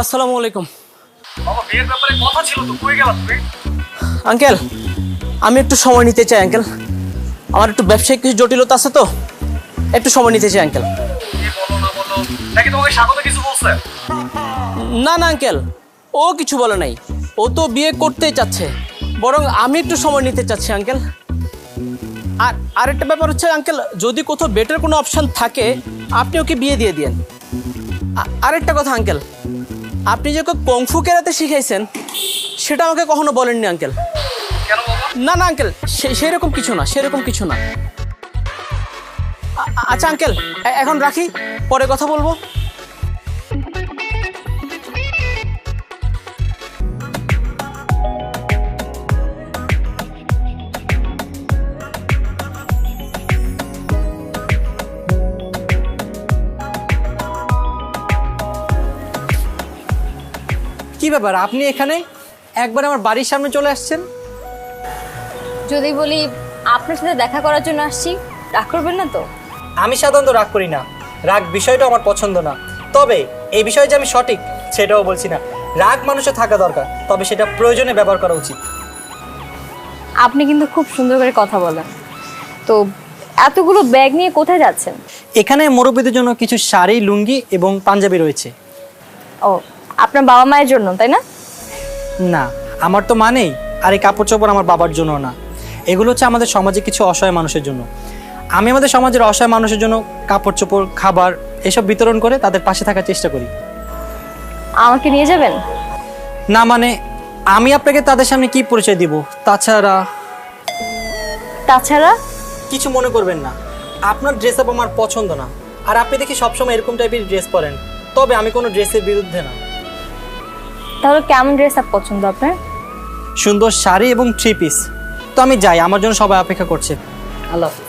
আসসালামু আলাইকুম। বাবা বিয়ের ব্যাপারে কথা ছিল তো, কই গেল তুমি? আঙ্কেল, আমি একটু সময় নিতে চাই আঙ্কেল। আমার একটু ব্যবসায়িক কিছু জটিলতা আছে তো, একটু সময় নিতে চাই আঙ্কেল। কি বলো না বলো, নাকি তোমাকে স্বাগত কিছু বলছে? না না আঙ্কেল, ও কিছু বলে নাই। ও তো বিয়ে করতেই চাচ্ছে, বরং আমি একটু সময় নিতে চাচ্ছি আঙ্কেল। আর আরেকটা ব্যাপার হচ্ছে আঙ্কেল, যদি কোথাও বেটার কোনো অপশান থাকে আপনি ওকে বিয়ে দিয়ে দিয়েন। আরেকটা কথা আঙ্কেল, আপনি যে ওকে কংফু কেরাতে শিখাইছেন সেটা আমাকে কখনো বলেননি আঙ্কেল। কেন বাবা? না না আঙ্কেল, সেরকম কিছু না, সেরকম কিছু না। আচ্ছা আঙ্কেল, এখন রাখি, পরে কথা বলবো। কি ব্যাপার, আপনি এখানে একবার আমার বাড়ির সামনে চলে আসছেন? যদি বলি আপনার সাথে দেখা করার জন্য আসছি, রাগ করবেন না তো? আমি সাধারণত রাগ করি না, রাগ বিষয়টা আমার পছন্দ না। তবে এই বিষয়ে যে আমি সঠিক সেটাও বলছি না। রাগ মানুষের থাকা দরকার, তবে সেটা প্রয়োজনে ব্যবহার করা উচিত। আপনি কিন্তু খুব সুন্দর করে কথা বলেন। তো এতগুলো ব্যাগ নিয়ে কোথায় যাচ্ছেন? এখানে মুরব্বীদের জন্য কিছু শাড়ি, লুঙ্গি এবং পাঞ্জাবি রয়েছে। ও, আপনার বাবা মায়ের জন্য, তাই না? না, আমার তো মানেই। আর এই কাপড় চোপড় আমার বাবার জন্য না, এগুলো হচ্ছে আমাদের সমাজে কিছু অসহায় মানুষের জন্য। আমি আমাদের সমাজের অসহায় মানুষের জন্য কাপড় চোপড়, খাবার এসব বিতরণ করে তাদের পাশে থাকার চেষ্টা করি। আমাকে নিয়ে যাবেন? না মানে, আমি আপনাকে তাদের সামনে কি পরিচয় দিব? তাছাড়া কিছু মনে করবেন না, আপনার ড্রেস আপ আমার পছন্দ না। আর আপনি দেখি সবসময় এরকম টাইপের ড্রেস পরেন, তবে আমি কোনো ড্রেসের বিরুদ্ধে না। তাহলে কেমন ড্রেস আপ পছন্দ আপনার? সুন্দর শাড়ি এবং 3 পিস। তো আমি যাই, আমার জন্য সবাই অপেক্ষা করছে। আল্লাহ হাফেজ।